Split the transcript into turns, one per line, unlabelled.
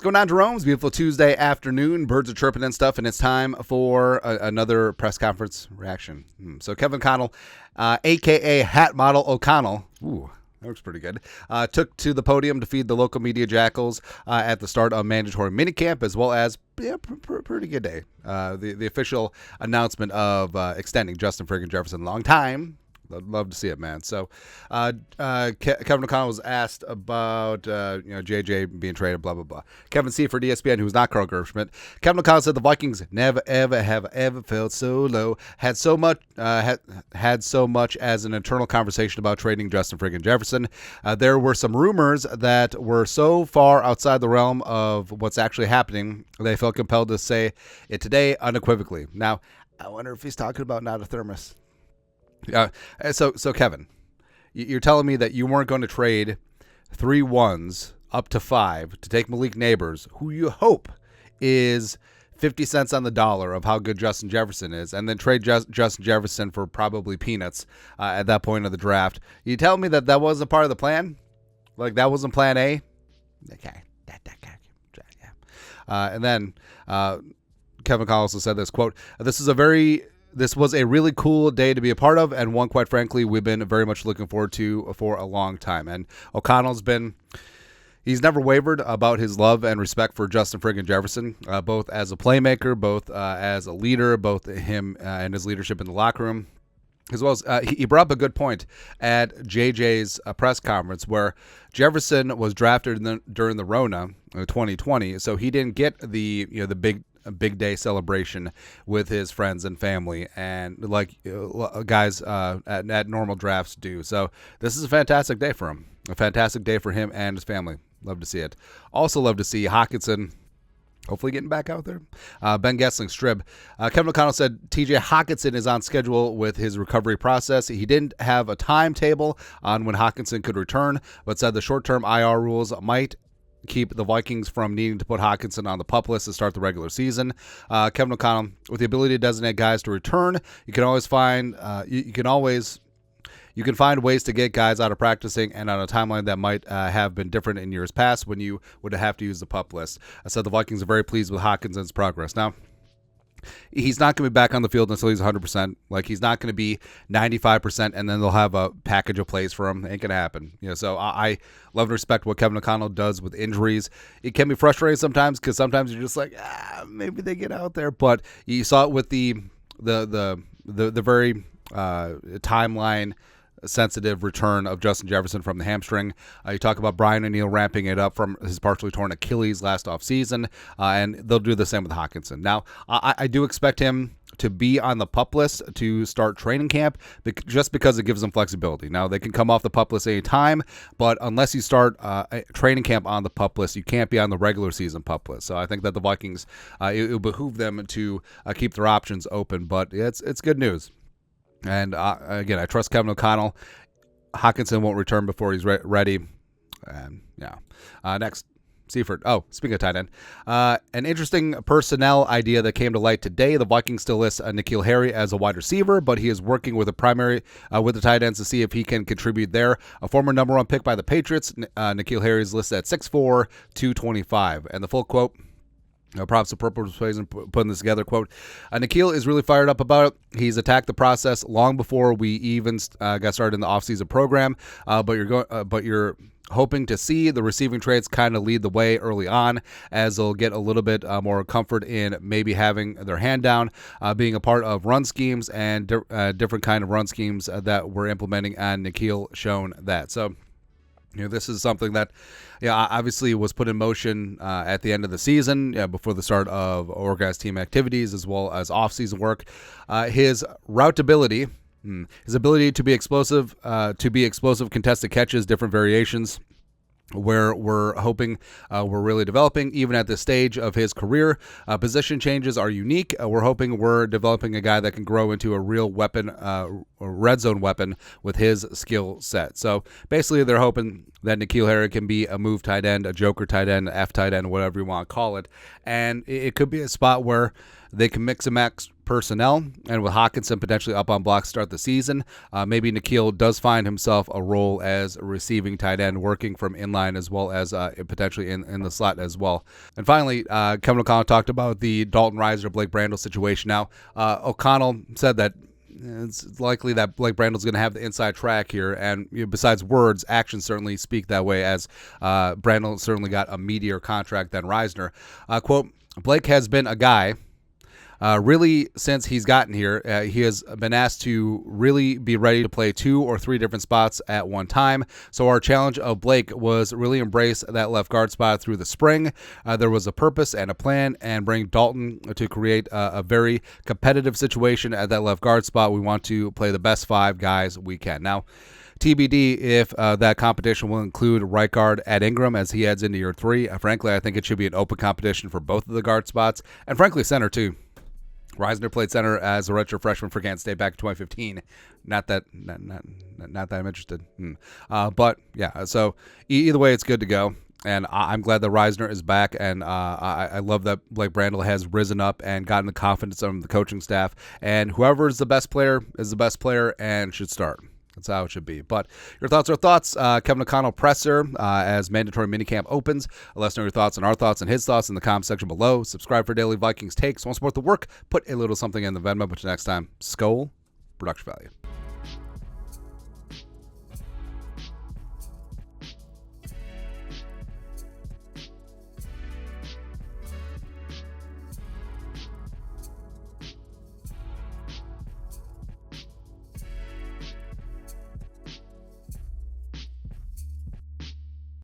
What's going on, Jerome? It's a beautiful Tuesday afternoon. Birds are chirping and stuff, and it's time for another press conference reaction. So Kevin O'Connell, a.k.a. Hat Model O'Connell, that looks pretty good, took to the podium to feed the local media jackals at the start of mandatory minicamp, as well as pretty good day. The official announcement of extending Justin friggin' Jefferson. Long time. I'd love to see it, man. So Kevin O'Connell was asked about JJ being traded, blah, blah, blah. Kevin Seifert, ESPN, who's not Carl Gershman. Kevin O'Connell said the Vikings never, ever have ever felt so low, had so much as an internal conversation about trading Justin friggin' Jefferson. There were some rumors that were so far outside the realm of what's actually happening, they felt compelled to say it today unequivocally. Now, I wonder if he's talking about not a thermos. So Kevin, you're telling me that you weren't going to trade 3 1s up to 5 to take Malik Neighbors, who you hope is 50 cents on the dollar of how good Justin Jefferson is, and then trade Justin Jefferson for probably peanuts at that point of the draft. You tell me that wasn't part of the plan? Like that wasn't plan A? Okay. And then Kevin Collins also said this, quote, This was a really cool day to be a part of, and one, quite frankly, we've been very much looking forward to for a long time. And O'Connell's he's never wavered about his love and respect for Justin friggin' Jefferson, both as a playmaker, both as a leader, both him and his leadership in the locker room. As well as he brought up a good point at JJ's press conference where Jefferson was drafted during the Rona 2020, so he didn't get the big day celebration with his friends and family, and like guys at normal drafts do. So this is a fantastic day for him. A fantastic day for him and his family. Love to see it. Also love to see Hockinson hopefully getting back out there. Ben Gessling, Strib. Kevin O'Connell said TJ Hockinson is on schedule with his recovery process. He didn't have a timetable on when Hockinson could return, but said the short-term IR rules might keep the Vikings from needing to put Hockinson on the PUP list to start the regular season. Kevin O'Connell, with the ability to designate guys to return, you can always find you can find ways to get guys out of practicing and on a timeline that might have been different in years past when you would have to use the PUP list. I said the Vikings are very pleased with Hawkinson's progress. Now, he's not going to be back on the field until he's 100%. Like, he's not going to be 95%, and then they'll have a package of plays for him. Ain't going to happen. So I love and respect what Kevin O'Connell does with injuries. It can be frustrating sometimes because sometimes you're just like, maybe they get out there. But you saw it with the very timeline sensitive return of Justin Jefferson from the hamstring. You talk about Brian O'Neill ramping it up from his partially torn Achilles last offseason, and they'll do the same with Hockinson. Now, I do expect him to be on the PUP list to start training camp just because it gives them flexibility. Now, they can come off the PUP list anytime, but unless you start training camp on the PUP list, you can't be on the regular season PUP list. So I think that the Vikings, it will behoove them to keep their options open, but it's good news. And again, I trust Kevin O'Connell. Hockinson won't return before he's ready. Next, Seifert. Oh, speaking of tight end, an interesting personnel idea that came to light today. The Vikings still list N'Keal Harry as a wide receiver, but he is working with with the tight ends to see if he can contribute there. A former number 1 pick by the Patriots, N'Keal Harry is listed at 6'4", 225. And the full quote, props to Purple Persuasion putting this together. Quote, N'Keal is really fired up about it. He's attacked the process long before we even got started in the offseason program. But you're hoping to see the receiving traits kind of lead the way early on, as they'll get a little bit more comfort in maybe having their hand down, being a part of run schemes and different kind of run schemes that we're implementing. And N'Keal shown that. So, this is something that, obviously was put in motion at the end of the season, before the start of organized team activities as well as off-season work. His routability, his ability to be explosive, contested catches, different variations, where we're hoping we're really developing even at this stage of his career. Position changes are unique. We're hoping we're developing a guy that can grow into a real weapon, a red zone weapon with his skill set. So basically they're hoping that N'Keal Harry can be a move tight end, a joker tight end, F tight end, whatever you want to call it. And it could be a spot where they can mix and match personnel, and with Hockinson potentially up on blocks to start the season, maybe N'Keal does find himself a role as a receiving tight end, working from inline as well as potentially in the slot as well. And finally, Kevin O'Connell talked about the Dalton Risner, Blake Brandel situation. Now, O'Connell said that it's likely that Blake Brandel's going to have the inside track here, and besides words, actions certainly speak that way, as Brandel certainly got a meatier contract than Risner. Quote, Blake has been a guy, really, since he's gotten here, he has been asked to really be ready to play 2 or 3 different spots at one time. So our challenge of Blake was really embrace that left guard spot through the spring. There was a purpose and a plan, and bring Dalton to create a very competitive situation at that left guard spot. We want to play the best 5 guys we can. Now, TBD if that competition will include right guard at Ingram as he heads into year 3. Frankly, I think it should be an open competition for both of the guard spots, and frankly, center too. Risner played center as a redshirt freshman for Kansas State back in 2015. Not that I'm interested. But yeah, so either way, it's good to go. And I'm glad that Risner is back, and I love that Blake Brandel has risen up and gotten the confidence of the coaching staff. And whoever is the best player and should start. That's how it should be. But your thoughts are thoughts. Kevin O'Connell presser as mandatory minicamp opens. Let us know your thoughts and our thoughts and his thoughts in the comment section below. Subscribe for daily Vikings takes. Want to support the work? Put a little something in the Venmo. But next time, Skol, production value.